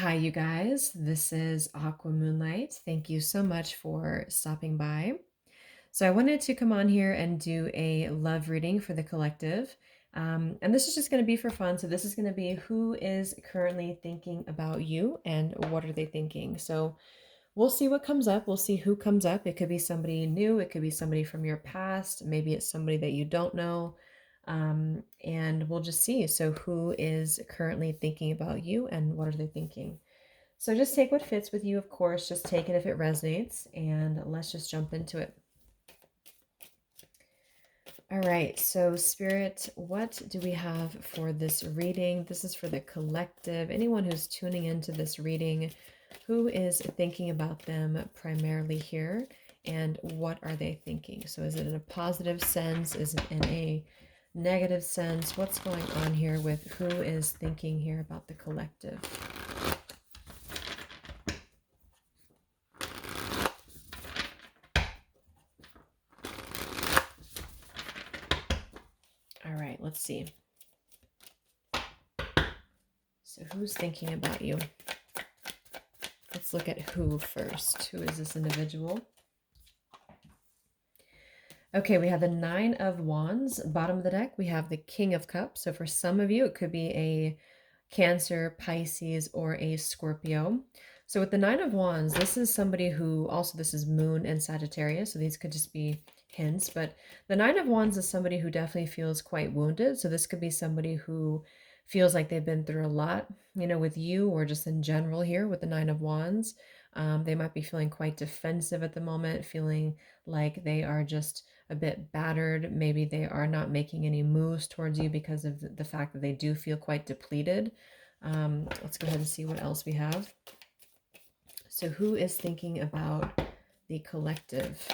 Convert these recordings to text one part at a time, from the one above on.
Hi, you guys. This is Aqua Moonlight. Thank you so much for stopping by. So, I wanted to come on here and do a love reading for the collective. And this is just going to be for fun. So, this is going to be who is currently thinking about you and what are they thinking. So, we'll see what comes up. We'll see who comes up. It could be somebody new, it could be somebody from your past, maybe it's somebody that you don't know. And we'll just see. So, who is currently thinking about you and what are they thinking? So just take what fits with you, of course. Just take it if it resonates, and let's just jump into it. All right, so Spirit, what do we have for this reading? This is for the collective. Anyone who's tuning into this reading, who is thinking about them primarily here, and what are they thinking? So is it in a positive sense? Is it in a negative sense? What's going on here with who is thinking here about the collective? All right, let's see. So who's thinking about you? Let's look at who first. Who is this individual? Okay, we have the Nine of Wands. Bottom of the deck, we have the King of Cups. So for some of you, it could be a Cancer, Pisces, or a Scorpio. So with the Nine of Wands, this is somebody who, also this is Moon and Sagittarius, so these could just be hints, but the Nine of Wands is somebody who definitely feels quite wounded. So this could be somebody who feels like they've been through a lot, with you or just in general here with the Nine of Wands. They might be feeling quite defensive at the moment, feeling like they are just a bit battered. Maybe they are not making any moves towards you because of the fact that they do feel quite depleted. Let's go ahead and see what else we have. So who is thinking about the collective?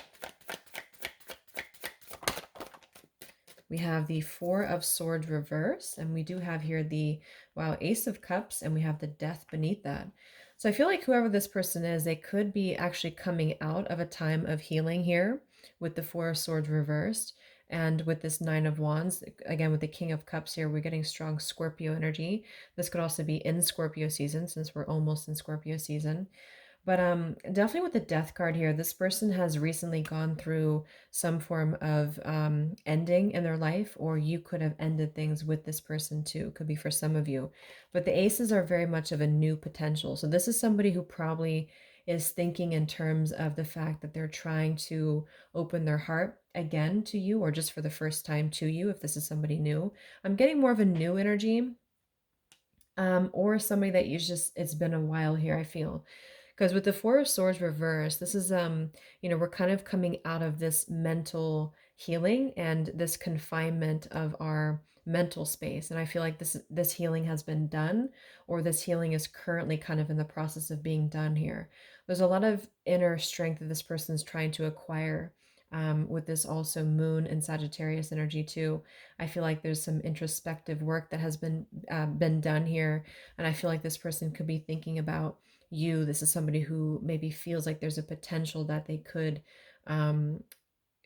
We have the Four of Swords reverse, and we do have here the, wow, Ace of Cups, and we have the Death beneath that. So I feel like whoever this person is, they could be actually coming out of a time of healing here with the Four of Swords reversed. And with this Nine of Wands, again, with the King of Cups here, we're getting strong Scorpio energy. This could also be in Scorpio season since we're almost in Scorpio season. But definitely with the death card here, this person has recently gone through some form of ending in their life, or you could have ended things with this person too. Could be for some of you. But the aces are very much of a new potential. So this is somebody who probably is thinking in terms of the fact that they're trying to open their heart again to you, or just for the first time to you, if this is somebody new. I'm getting more of a new energy, or somebody that you just, it's been a while here, I feel. Because with the Four of Swords reversed, this is we're kind of coming out of this mental healing and this confinement of our mental space. And I feel like this healing has been done, or this healing is currently kind of in the process of being done here. There's a lot of inner strength that this person's trying to acquire. With this also Moon and Sagittarius energy too. I feel like there's some introspective work that has been done here, and I feel like this person could be thinking about you. This is somebody who maybe feels like there's a potential that they could, um,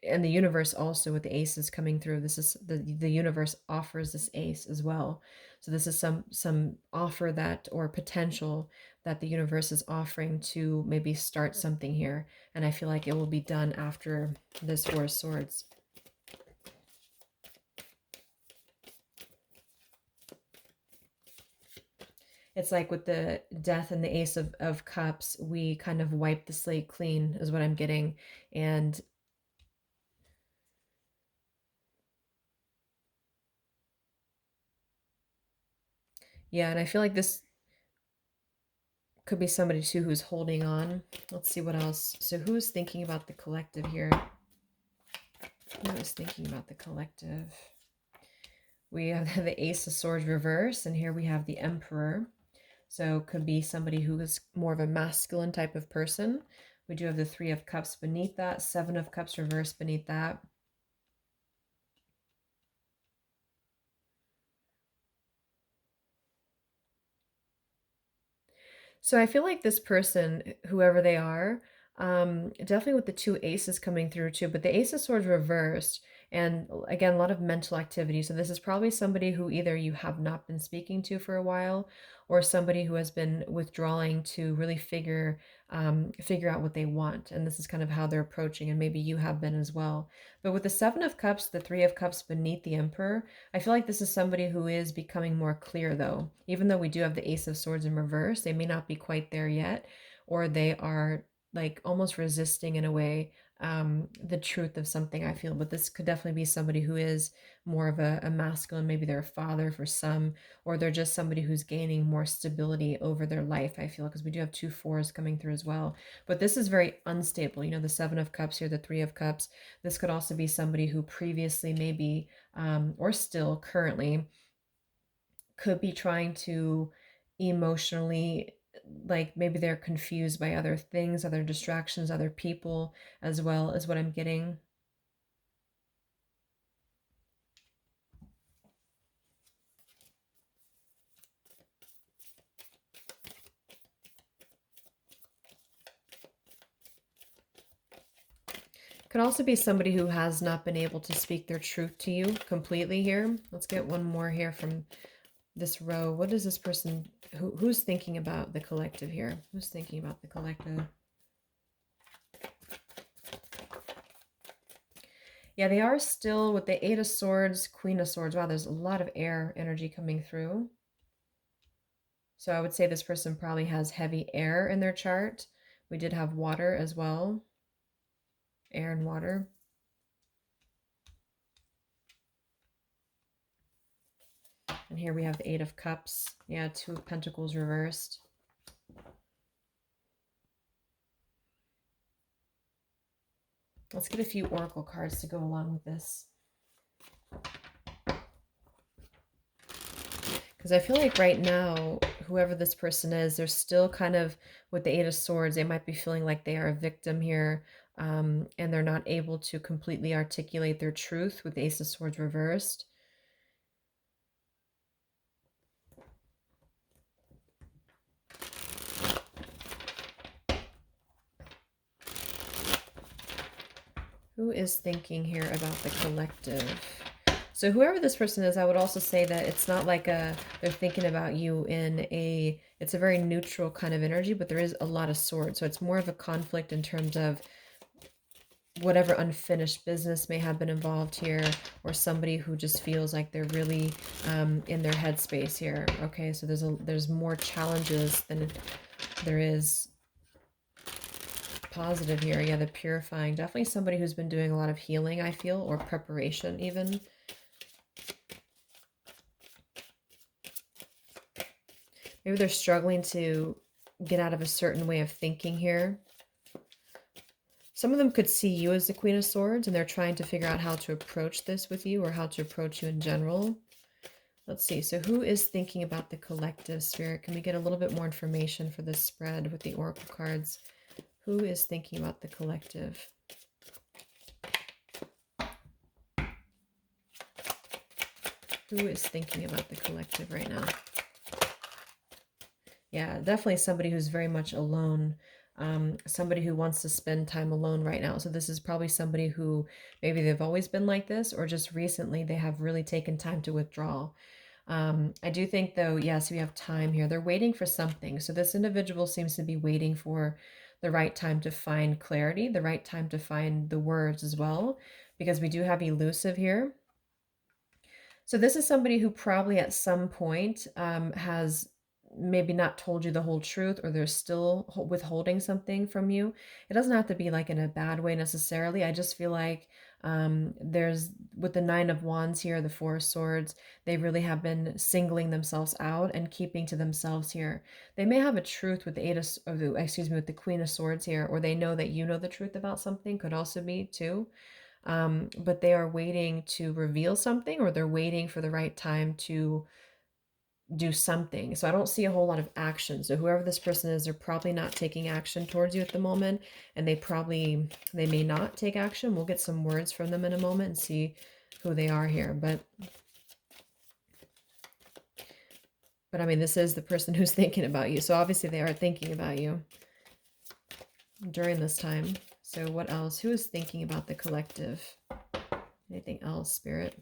and the universe also with the aces coming through. This is the universe offers this ace as well. So this is some offer that, or potential that the universe is offering to maybe start something here. And I feel like it will be done after this Four of Swords. It's like with the death and the Ace of Cups, we kind of wipe the slate clean, is what I'm getting. And yeah, and I feel like this could be somebody too who's holding on. Let's see what else. So who's thinking about the collective here? Who is thinking about the collective? We have the Ace of Swords reverse, and here we have the Emperor. So could be somebody who is more of a masculine type of person. We do have the Three of Cups beneath that, Seven of Cups reversed beneath that. So I feel like this person, whoever they are, definitely with the two aces coming through too, but the Ace of Swords reversed, And again, a lot of mental activity. So this is probably somebody who either you have not been speaking to for a while, or somebody who has been withdrawing to really figure out what they want. And this is kind of how they're approaching, and maybe you have been as well. But with the Seven of Cups, the Three of Cups beneath the Emperor, I feel like this is somebody who is becoming more clear, though. Even though we do have the Ace of Swords in reverse, they may not be quite there yet, or they are like almost resisting in a way the truth of something, I feel. But this could definitely be somebody who is more of a masculine. Maybe they're a father for some, or they're just somebody who's gaining more stability over their life, I feel, because we do have two fours coming through as well. But this is very unstable. You know, the Seven of Cups here, the Three of Cups. This could also be somebody who previously maybe, or still currently, could be trying to emotionally, like maybe they're confused by other things, other distractions, other people as well, as what I'm getting. Could also be somebody who has not been able to speak their truth to you completely here. Let's get one more here from this row. What is this person, who's thinking about the collective here? Who's thinking about the collective? Yeah, they are still with the Eight of Swords, Queen of Swords. Wow, there's a lot of air energy coming through. So I would say this person probably has heavy air in their chart. We did have water as well. Air and water. And here we have the Eight of Cups. Yeah, Two of Pentacles reversed. Let's get a few oracle cards to go along with this. Because I feel like right now, whoever this person is, they're still kind of, with the Eight of Swords, they might be feeling like they are a victim here, and they're not able to completely articulate their truth with the Ace of Swords reversed. Who is thinking here about the collective? So whoever this person is, I would also say that it's not like they're thinking about you in it's a very neutral kind of energy, but there is a lot of swords. So it's more of a conflict in terms of whatever unfinished business may have been involved here, or somebody who just feels like they're really in their headspace here. Okay, so there's more challenges than there is positive here. Yeah, the purifying. Definitely somebody who's been doing a lot of healing, I feel, or preparation even. Maybe they're struggling to get out of a certain way of thinking here. Some of them could see you as the Queen of Swords, and they're trying to figure out how to approach this with you, or how to approach you in general. Let's see. So who is thinking about the collective, Spirit? Can we get a little bit more information for this spread with the oracle cards? Who is thinking about the collective? Who is thinking about the collective right now? Yeah, definitely somebody who's very much alone. Somebody who wants to spend time alone right now. So this is probably somebody who maybe they've always been like this, or just recently they have really taken time to withdraw. I do think, though, yes, we have time here. They're waiting for something. So this individual seems to be waiting for the right time to find clarity, the right time to find the words as well, because we do have elusive here. So this is somebody who probably at some point has maybe not told you the whole truth, or they're still withholding something from you. It doesn't have to be like in a bad way necessarily. I just feel like there's, with the Nine of Wands here, the Four of Swords, they really have been singling themselves out and keeping to themselves here. They may have a truth with the with the Queen of Swords here, or they know that you know the truth about something, could also be too. But they are waiting to reveal something, or they're waiting for the right time to do something. So I don't see a whole lot of action. So whoever this person is, they're probably not taking action towards you at the moment, and they may not take action. We'll get some words from them in a moment and see who they are here. But I mean, this is the person who's thinking about you. So obviously they are thinking about you during this time. So what else? Who is thinking about the collective? Anything else, Spirit?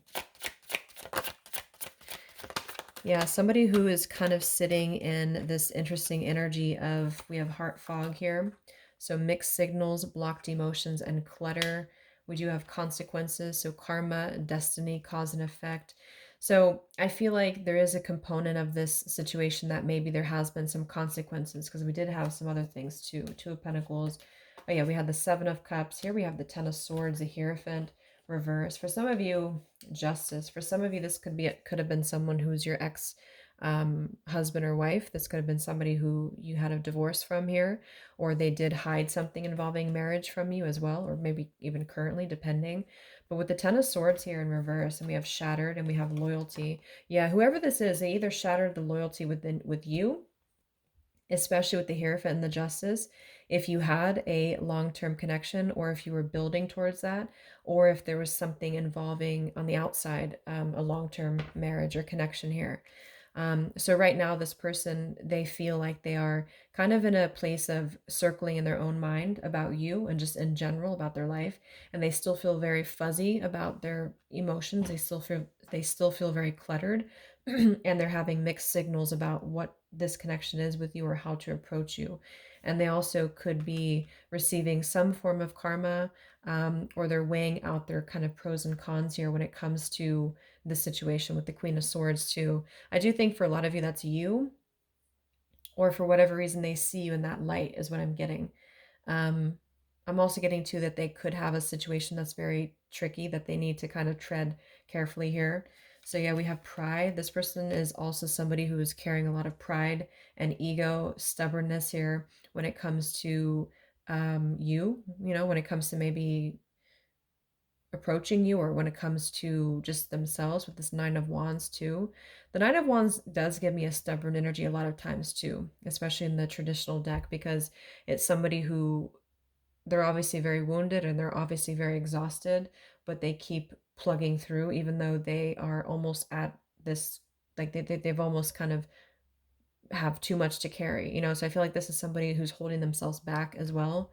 Yeah, somebody who is kind of sitting in this interesting energy of, we have heart fog here. So mixed signals, blocked emotions, and clutter. We do have consequences. So karma, destiny, cause and effect. So I feel like there is a component of this situation that maybe there has been some consequences, because we did have some other things too. Two of Pentacles. Oh yeah, we had the Seven of Cups. Here we have the Ten of Swords, the Hierophant reverse. For some of you, Justice. For some of you, this could have been someone who's your ex husband or wife. This could have been somebody who you had a divorce from here, or they did hide something involving marriage from you as well, or maybe even currently, depending. But with the Ten of Swords here in reverse, and we have shattered and we have loyalty. Yeah, whoever this is, they either shattered the loyalty with you, especially with the Hierophant and the Justice, if you had a long-term connection, or if you were building towards that, or if there was something involving on the outside, a long-term marriage or connection here. So right now, this person, they feel like they are kind of in a place of circling in their own mind about you and just in general about their life, and they still feel very fuzzy about their emotions. They still feel very cluttered, and they're having mixed signals about what this connection is with you or how to approach you. And they also could be receiving some form of karma, or they're weighing out their kind of pros and cons here when it comes to the situation with the Queen of Swords too. I do think for a lot of you that's you, or for whatever reason they see you in that light is what I'm getting. Um, I'm also getting to that they could have a situation that's very tricky that they need to kind of tread carefully here. So yeah, we have pride. This person is also somebody who is carrying a lot of pride and ego, stubbornness here when it comes to when it comes to maybe approaching you, or when it comes to just themselves with this Nine of Wands too. The Nine of Wands does give me a stubborn energy a lot of times too, especially in the traditional deck, because it's somebody who, they're obviously very wounded and they're obviously very exhausted, but they keep plugging through even though they are almost at this, like they've almost kind of have too much to carry, so I feel like this is somebody who's holding themselves back as well.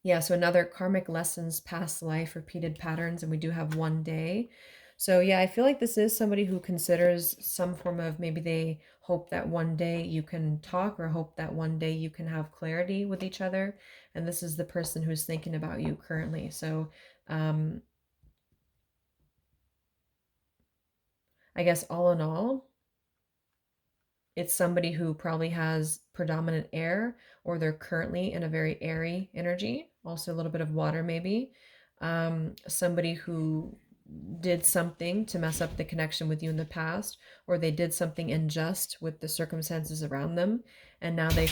Yeah, so another karmic lessons, past life, repeated patterns, and we do have one day. So yeah, I feel like this is somebody who considers some form of, maybe they hope that one day you can talk, or hope that one day you can have clarity with each other. And this is the person who's thinking about you currently. So um, I guess all in all, it's somebody who probably has predominant air, or they're currently in a very airy energy, also a little bit of water maybe. Somebody who did something to mess up the connection with you in the past, or they did something unjust with the circumstances around them, and now they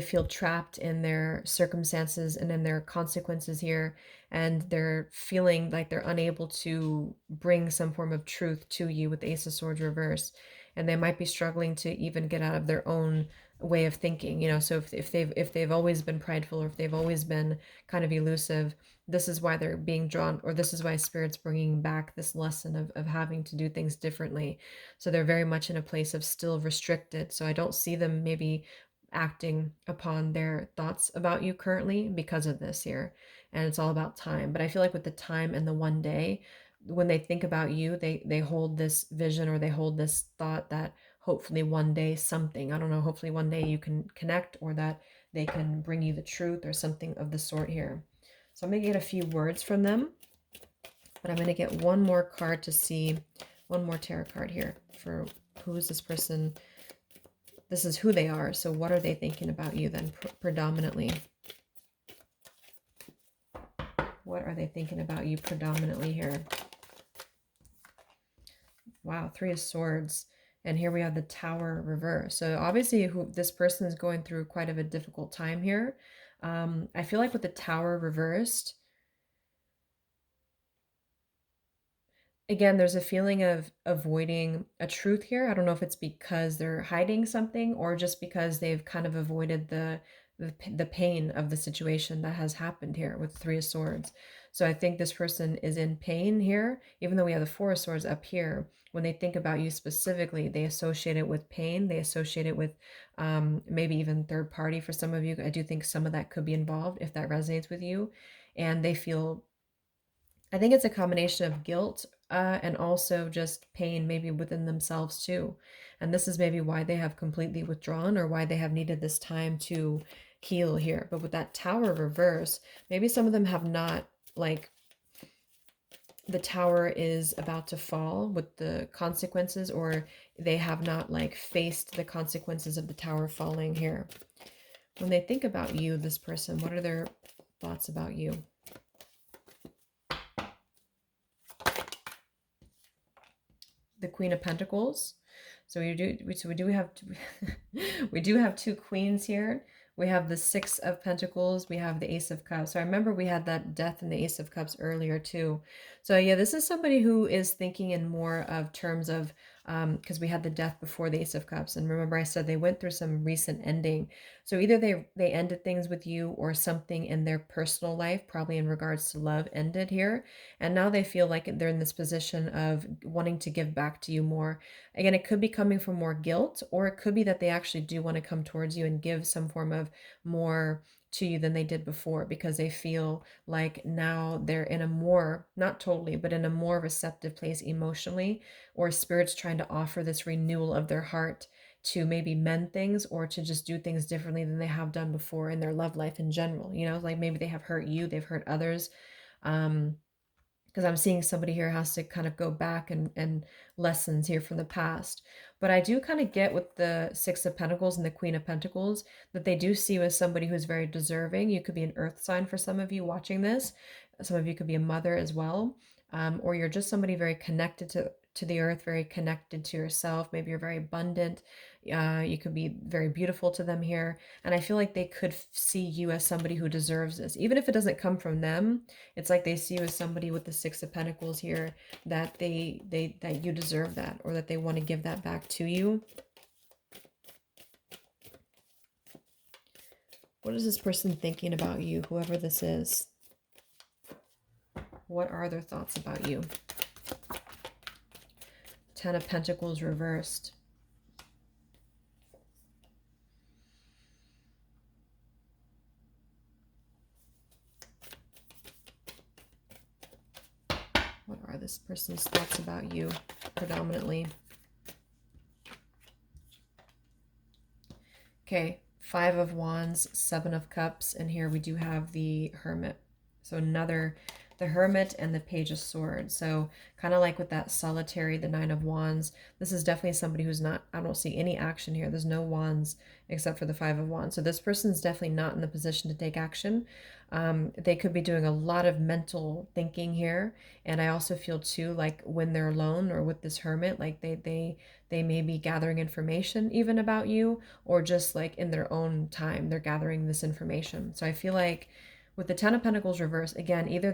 feel trapped in their circumstances and in their consequences here, and they're feeling like they're unable to bring some form of truth to you with the Ace of Swords reverse, and they might be struggling to even get out of their own way of thinking, so if they've always been prideful, or if they've always been kind of elusive, this is why they're being drawn, or this is why Spirit's bringing back this lesson of having to do things differently. So they're very much in a place of still restricted, so I don't see them maybe acting upon their thoughts about you currently because of this here. And it's all about time. But I feel like with the time and the one day, when they think about you, they hold this vision, or they hold this thought that hopefully one day something, I don't know, hopefully one day you can connect, or that they can bring you the truth or something of the sort here. So I'm going to get a few words from them, but I'm going to get one more card to see, one more tarot card here for who is this person. This is who they are. So what are they thinking about you then, predominantly? What are they thinking about you predominantly here? Wow, Three of Swords. And here we have the Tower reverse. So obviously this person is going through quite of a difficult time here. I feel like with the Tower reversed, again, there's a feeling of avoiding a truth here. I don't know if it's because they're hiding something, or just because they've kind of avoided the pain of the situation that has happened here with Three of Swords. So I think this person is in pain here, even though we have the Four of Swords up here. When they think about you specifically, they associate it with pain. They associate it with maybe even third party for some of you. I do think some of that could be involved if that resonates with you. and they feel, I think it's a combination of guilt and also just pain, maybe within themselves too. And this is maybe why they have completely withdrawn or why they have needed this time to heal here. But with that Tower reverse, maybe some of them have not, like, the tower is about to fall with the consequences, or they have not like faced the consequences of the tower falling here. When they think about you, this person, what are their thoughts about you? The Queen of Pentacles. So we do have we do have two queens here. We have the Six of Pentacles. We have the Ace of Cups. So I remember we had that Death and the Ace of Cups earlier too. So yeah, this is somebody who is thinking in more of terms of, because we had the Death before the Ace of Cups. And remember I said they went through some recent ending. So either they ended things with you, or something in their personal life, probably in regards to love, ended here. And now they feel like they're in this position of wanting to give back to you more. Again, it could be coming from more guilt, or it could be that they actually do want to come towards you and give some form of more to you than they did before, because they feel like now they're in a more, not totally, but in a more receptive place emotionally, or spirit's trying to offer this renewal of their heart to maybe mend things, or to just do things differently than they have done before in their love life in general. You know, like maybe they have hurt you, they've hurt others. Because I'm seeing somebody here has to kind of go back and lessons here from the past. But I do kind of get with the Six of Pentacles and the Queen of Pentacles that they do see you as somebody who's very deserving. You could be an earth sign for some of you watching this. Some of you could be a mother as well. Or you're just somebody very connected to the earth, very connected to yourself. Maybe you're very abundant. You could be very beautiful to them here. And I feel like they could see you as somebody who deserves this. Even if it doesn't come from them, it's like they see you as somebody with the Six of Pentacles here, that that you deserve that, or that they want to give that back to you. What is this person thinking about you, whoever this is? What are their thoughts about you? Ten of Pentacles reversed. What are this person's thoughts about you predominantly? Okay, Five of Wands, Seven of Cups, and here we do have the Hermit. So another, the Hermit and the Page of Swords. So kind of like with that solitary, the Nine of Wands, this is definitely somebody who's not, I don't see any action here. There's no wands except for the Five of Wands. So this person's definitely not in the position to take action. They could be doing a lot of mental thinking here. And I also feel too, like when they're alone or with this Hermit, like they may be gathering information even about you, or just like in their own time, they're gathering this information. So I feel like with the Ten of Pentacles reverse, again, either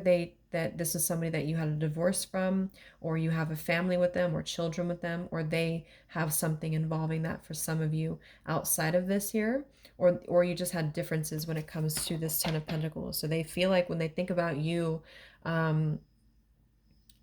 that this is somebody that you had a divorce from, or you have a family with them or children with them, or they have something involving that for some of you outside of this here, or you just had differences when it comes to this Ten of Pentacles. So they feel like when they think about you,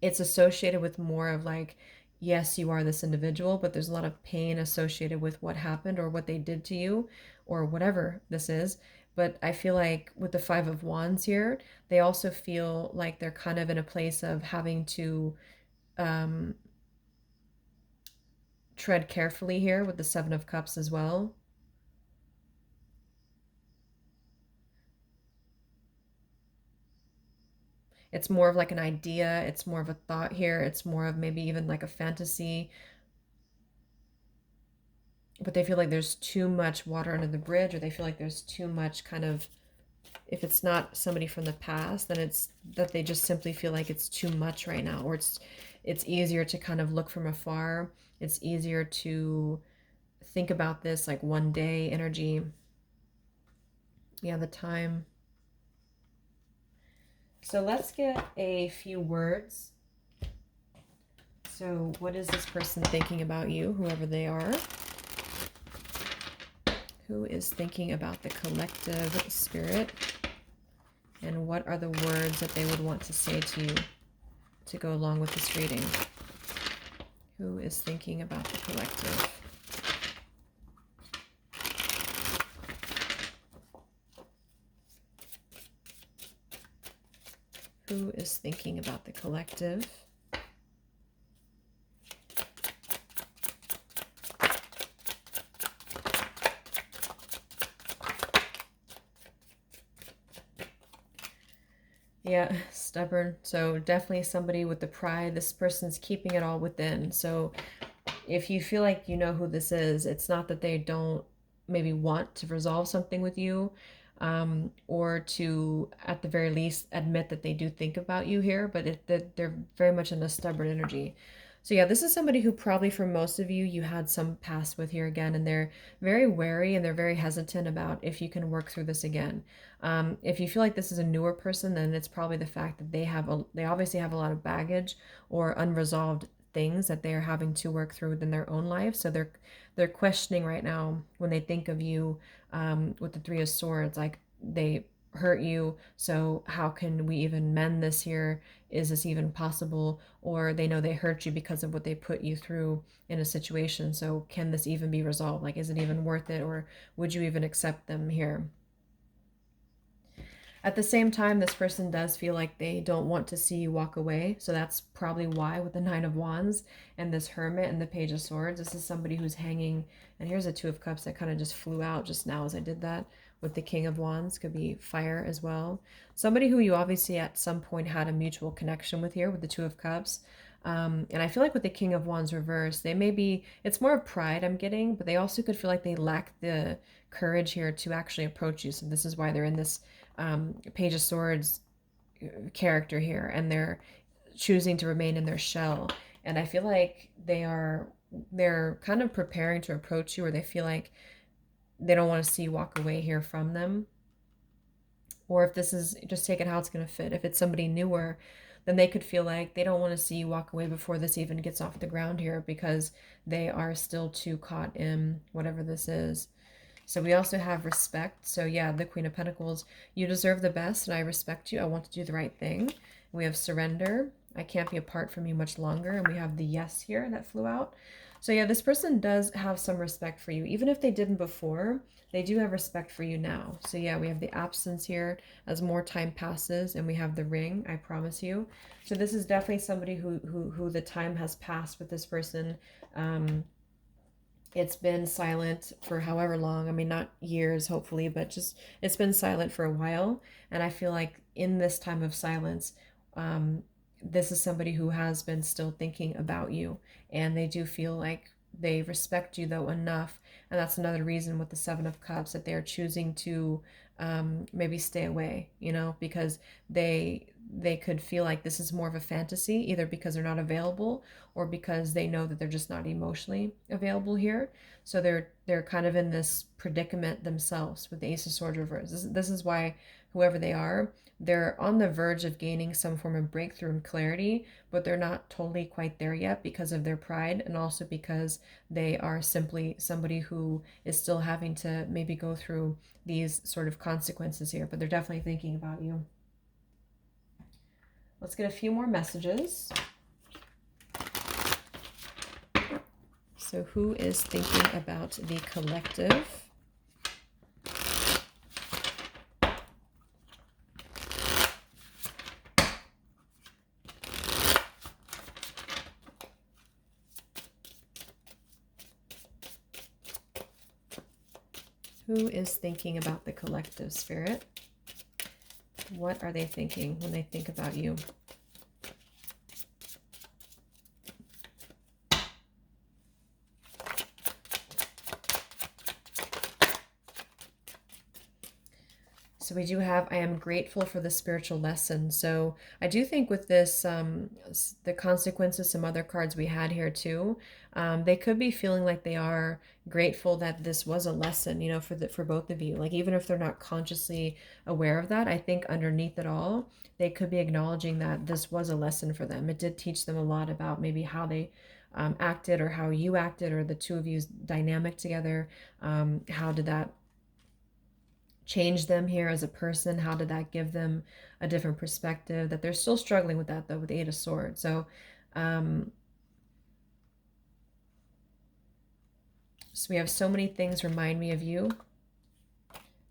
it's associated with more of like, yes, you are this individual, but there's a lot of pain associated with what happened or what they did to you or whatever this is. But I feel like with the Five of Wands here, they also feel like they're kind of in a place of having to tread carefully here with the Seven of Cups as well. It's more of like an idea. It's more of a thought here. It's more of maybe even like a fantasy. But they feel like there's too much water under the bridge, or they feel like there's too much kind of, if it's not somebody from the past, then it's that they just simply feel like it's too much right now, or it's easier to kind of look from afar. It's easier to think about this like one day energy. Yeah, the time. So let's get a few words. So what is this person thinking about you, whoever they are? Who is thinking about the collective spirit? And what are the words that they would want to say to you to go along with this reading? Who is thinking about the collective? Who is thinking about the collective? Yeah, stubborn. So definitely somebody with the pride. This person's keeping it all within. So if you feel like you know who this is, it's not that they don't maybe want to resolve something with you, or to, at the very least, admit that they do think about you here, but that they're very much in a stubborn energy. So yeah, this is somebody who probably for most of you, you had some past with here again, and they're very wary and they're very hesitant about if you can work through this again. If you feel like this is a newer person, then it's probably the fact that they obviously have a lot of baggage or unresolved things that they're having to work through within their own life. So they're questioning right now when they think of you, with the Three of Swords, like they hurt you. So how can we even mend this here? Is this even possible? Or they know they hurt you because of what they put you through in a situation. So can this even be resolved? Like, is it even worth it? Or would you even accept them here? At the same time, this person does feel like they don't want to see you walk away. So that's probably why, with the Nine of Wands and this Hermit and the Page of Swords, this is somebody who's hanging. And here's a Two of Cups that kind of just flew out just now as I did that. With the King of Wands, could be fire as well. Somebody who you obviously at some point had a mutual connection with here with the Two of Cups. And I feel like with the King of Wands reverse, they may be, it's more of pride I'm getting, but they also could feel like they lack the courage here to actually approach you. So this is why they're in this Page of Swords character here, and they're choosing to remain in their shell. And I feel like they're kind of preparing to approach you, or they feel like they don't want to see you walk away here from them. Or if this is, just take it how it's going to fit. If it's somebody newer, then they could feel like they don't want to see you walk away before this even gets off the ground here, because they are still too caught in whatever this is. So we also have respect. So yeah, the Queen of Pentacles, you deserve the best and I respect you. I want to do the right thing. We have surrender. I can't be apart from you much longer. And we have the yes here that flew out. So yeah, this person does have some respect for you. Even if they didn't before, they do have respect for you now. So yeah, we have the absence here as more time passes, and we have the ring, I promise you. So this is definitely somebody who the time has passed with this person. It's been silent for however long. I mean, not years, hopefully, but just it's been silent for a while. And I feel like in this time of silence, um, this is somebody who has been still thinking about you. And they do feel like they respect you, though, enough. And that's another reason with the Seven of Cups that they're choosing to maybe stay away, because they could feel like this is more of a fantasy, either because they're not available or because they know that they're just not emotionally available here. So they're kind of in this predicament themselves with the Ace of Swords reverse. This is why whoever they are, they're on the verge of gaining some form of breakthrough and clarity, but they're not totally quite there yet because of their pride, and also because they are simply somebody who is still having to maybe go through these sort of consequences here, but they're definitely thinking about you. Let's get a few more messages. So who is thinking about the collective? Who is thinking about the collective, Spirit? What are they thinking when they think about you? So we do have, I am grateful for the spiritual lesson. So I do think with this, the consequences, some other cards we had here too, they could be feeling like they are grateful that this was a lesson, for both of you. Like, even if they're not consciously aware of that, I think underneath it all, they could be acknowledging that this was a lesson for them. It did teach them a lot about maybe how they acted, or how you acted, or the two of you's dynamic together. How did that change them here as a person? How did that give them a different perspective? That they're still struggling with that, though, with the Eight of Swords. So we have so many things remind me of you.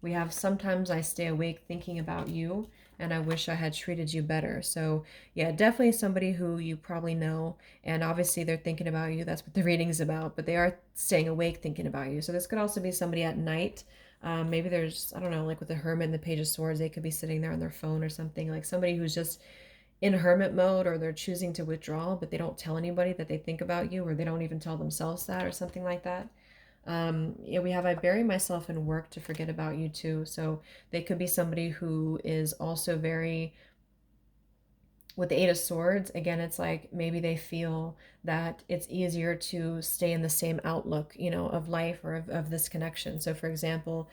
We have sometimes I stay awake thinking about you. and I wish I had treated you better. So, yeah, definitely somebody who you probably know, and obviously they're thinking about you. That's what the reading's about, but they are staying awake thinking about you. So, this could also be somebody at night. Maybe there's, I don't know, like with the Hermit and the Page of Swords, they could be sitting there on their phone or something, like somebody who's just in hermit mode, or they're choosing to withdraw, but they don't tell anybody that they think about you, or they don't even tell themselves that, or something like that. Yeah, we have I bury myself in work to forget about you too. So they could be somebody who is also very, with the Eight of Swords, again, it's like maybe they feel that it's easier to stay in the same outlook, of life, or of this connection. So for example,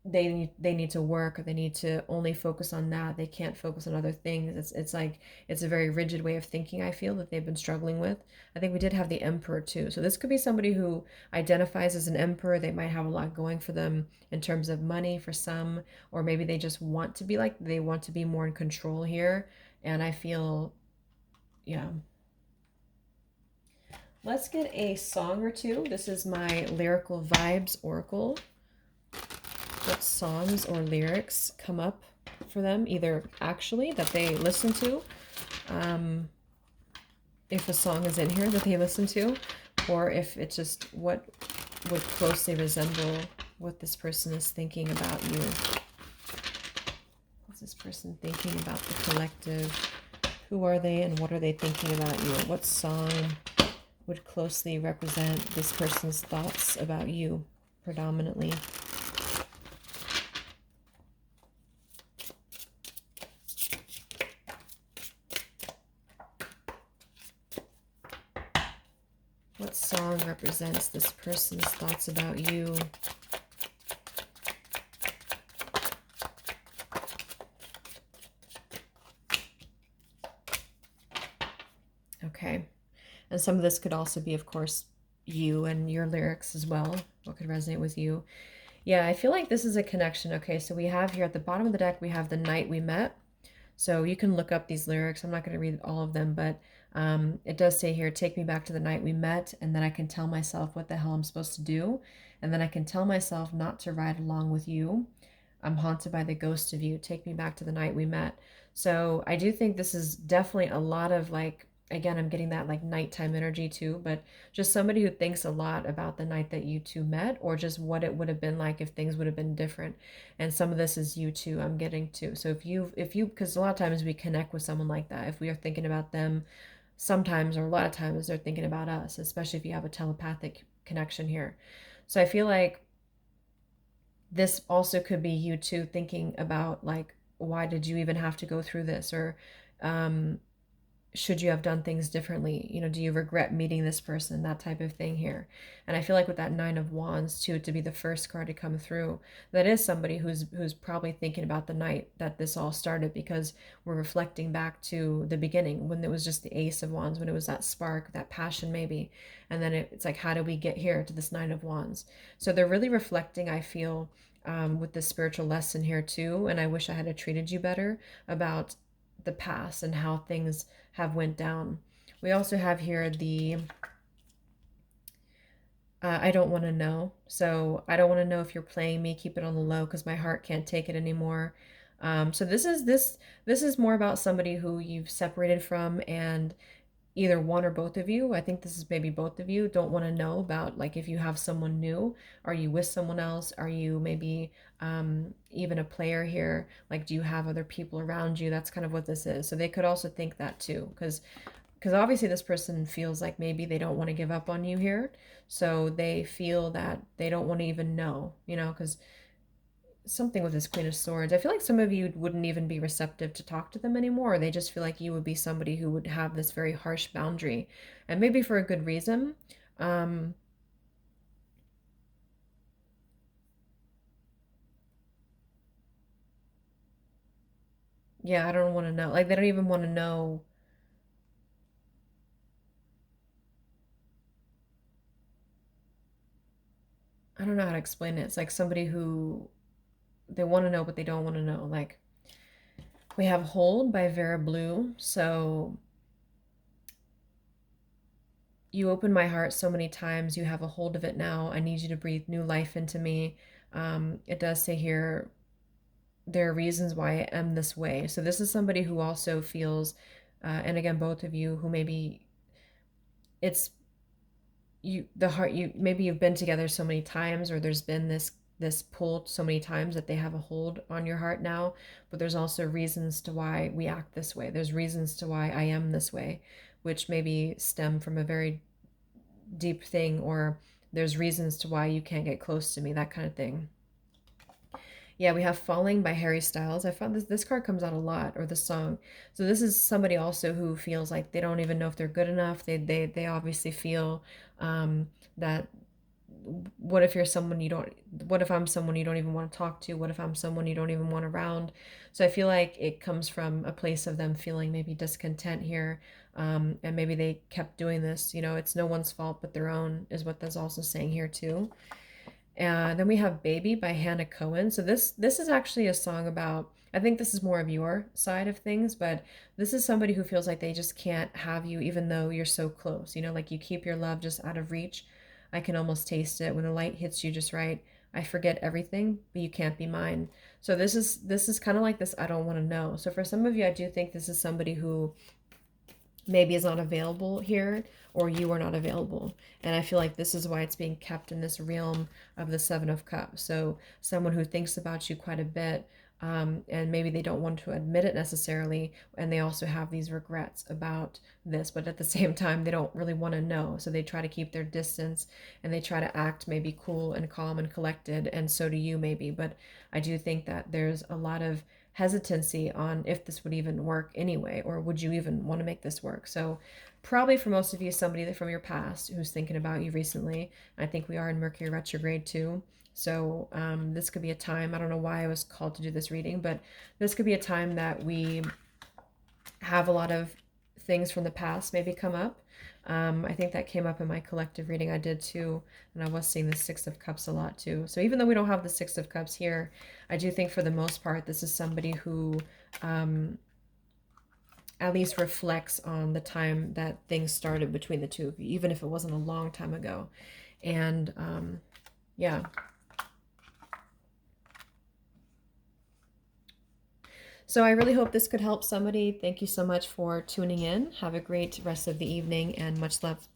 they need to work, or they need to only focus on that. They can't focus on other things. It's like it's a very rigid way of thinking, I feel, that they've been struggling with. I think we did have the Emperor too. So this could be somebody who identifies as an emperor. They might have a lot going for them in terms of money for some, or maybe they just want to be like, they want to be more in control here. And I feel, yeah. Let's get a song or two. This is my Lyrical Vibes Oracle. What songs or lyrics come up for them, either actually that they listen to, um, if a song is in here that they listen to, or if it's just what would closely resemble what this person is thinking about you. What's this person thinking about the collective? Who are they and what are they thinking about you? What song would closely represent this person's thoughts about you predominantly? What song represents this person's thoughts about you? Okay. And some of this could also be, of course, you and your lyrics as well. What could resonate with you? Yeah, I feel like this is a connection. Okay, so we have here at the bottom of the deck, we have The Night We Met. So you can look up these lyrics. I'm not going to read all of them, but it does say here, take me back to the night we met, and then I can tell myself what the hell I'm supposed to do. And then I can tell myself not to ride along with you. I'm haunted by the ghost of you. Take me back to the night we met. So I do think this is definitely a lot of like, again, I'm getting that like nighttime energy too, but just somebody who thinks a lot about the night that you two met, or just what it would have been like if things would have been different. And some of this is you too, I'm getting to. So if you, because a lot of times we connect with someone like that. If we are thinking about them, sometimes, or a lot of times, they're thinking about us, especially if you have a telepathic connection here. So I feel like this also could be you too thinking about like, why did you even have to go through this? Or um, should you have done things differently? Do you regret meeting this person? That type of thing here. And I feel like with that Nine of Wands too, to be the first card to come through, that is somebody who's probably thinking about the night that this all started, because we're reflecting back to the beginning when it was just the Ace of Wands, when it was that spark, that passion maybe. And then it's like, how do we get here to this Nine of Wands? So they're really reflecting, I feel, with this spiritual lesson here too. And I wish I had treated you better, about the past and how things have went down. We also have here the I don't want to know. So I don't want to know if you're playing me. Keep it on the low because my heart can't take it anymore. So this is more about somebody who you've separated from, and either one or both of you, I think this is maybe both of you, don't want to know about, like, if you have someone new. Are you with someone else? Are you maybe even a player here? Like, do you have other people around you? That's kind of what this is. So they could also think that too, because obviously this person feels like maybe they don't want to give up on you here. So they feel that they don't want to even know, because something with this Queen of Swords. I feel like some of you wouldn't even be receptive to talk to them anymore. Or they just feel like you would be somebody who would have this very harsh boundary, and maybe for a good reason. Um, yeah, I don't want to know. Like, they don't even want to know. I don't know how to explain it. It's like somebody who they want to know, but they don't want to know. Like, we have Hold by Vera Blue. So you opened my heart so many times. You have a hold of it now. I need you to breathe new life into me. It does say here, there are reasons why I am this way. So this is somebody who also feels, and again, both of you who maybe it's you the heart you maybe you've been together so many times, or there's been this pull so many times that they have a hold on your heart now. But there's also reasons to why we act this way. There's reasons to why I am this way, which maybe stem from a very deep thing, or there's reasons to why you can't get close to me, that kind of thing. Yeah, we have Falling by Harry Styles. I found this card comes out a lot, or the song. So this is somebody also who feels like they don't even know if they're good enough. They obviously feel that what if you're someone you don't what if I'm someone you don't even want to talk to? What if I'm someone you don't even want around? So I feel like it comes from a place of them feeling maybe discontent here. And maybe they kept doing this. It's no one's fault but their own, is what that's also saying here too. And then we have Baby by Hannah Cohen. So this is actually a song about, I think this is more of your side of things, but this is somebody who feels like they just can't have you even though you're so close. Like you keep your love just out of reach. I can almost taste it when the light hits you just right. I forget everything, but you can't be mine. So this is kind of like this I don't want to know. So for some of you, I do think this is somebody who maybe is not available here, or you are not available. And I feel like this is why it's being kept in this realm of the Seven of Cups. So someone who thinks about you quite a bit, and maybe they don't want to admit it necessarily, and they also have these regrets about this, but at the same time they don't really want to know, so they try to keep their distance, and they try to act maybe cool and calm and collected, and so do you maybe. But I do think that there's a lot of hesitancy on if this would even work anyway, or would you even want to make this work. So probably for most of you, somebody that from your past who's thinking about you recently. I think we are in Mercury retrograde too. So this could be a time, I don't know why I was called to do this reading, but this could be a time that we have a lot of things from the past maybe come up. I think that came up in my collective reading I did too, and I was seeing the Six of Cups a lot too. So even though we don't have the Six of Cups here, I do think for the most part this is somebody who at least reflects on the time that things started between the two of you, even if it wasn't a long time ago. And yeah. So I really hope this could help somebody. Thank you so much for tuning in. Have a great rest of the evening, and much love.